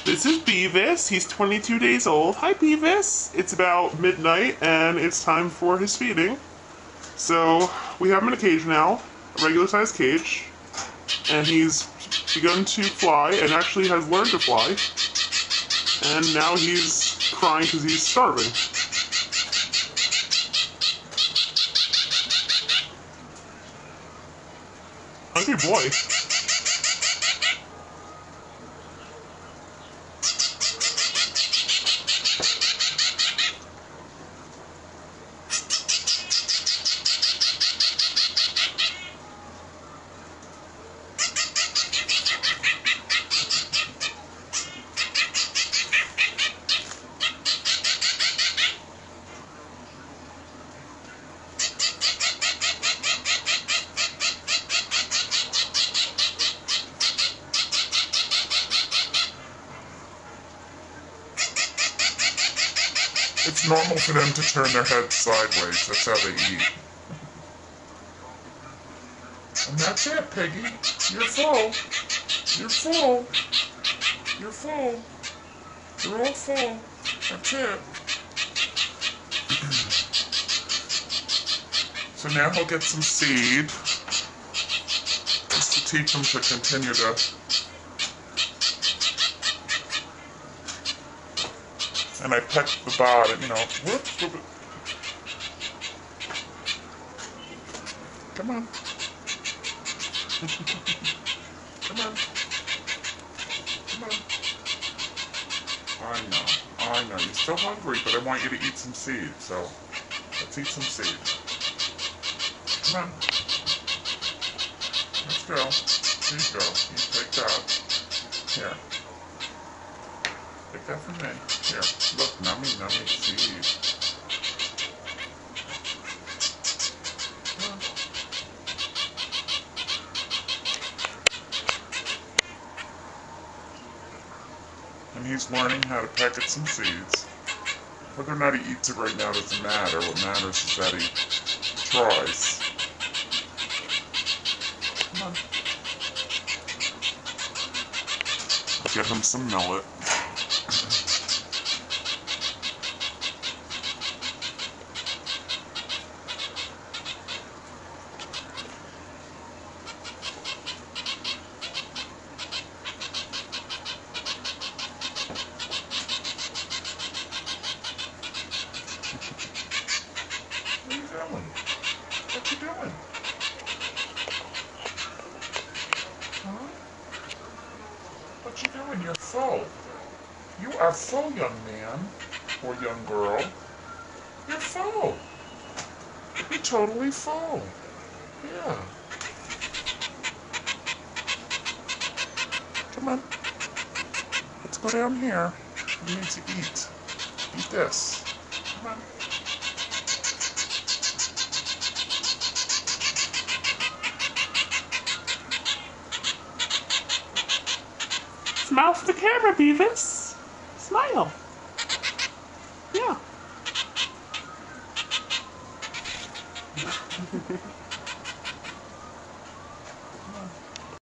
This is Beavis. He's 22 days old. Hi, Beavis. It's about midnight, and it's time for his feeding. So, we have him in a cage now, a regular-sized cage, and he's begun to fly, and actually has learned to fly, and now he's crying because he's starving. Hungry boy. It's normal for them to turn their heads sideways. That's how they eat. And that's it, Piggy. You're full. You're full. You're full. You're all full. That's it. So now he'll get some seed. Just to teach him to continue to... And I pecked the bottom, you know. Whoops, whoop. Come on. Come on. Come on. I know. You're still hungry, but I want you to eat some seed, so let's eat some seed. Come on. Let's go. Here you go. You take that. Here. Take that from me. Here, look, nummy seed. And he's learning how to peck at some seeds. Whether or not he eats it right now doesn't matter. What matters is that he tries. Come on. I'll get him some millet. What you doing? Huh? What you doing? You're full. You are full, young man. Or young girl. You're full. You're totally full. Yeah. Come on. Let's go down here. We need to eat. Eat this. Come on. Smile for the camera, Beavis. Smile. Yeah.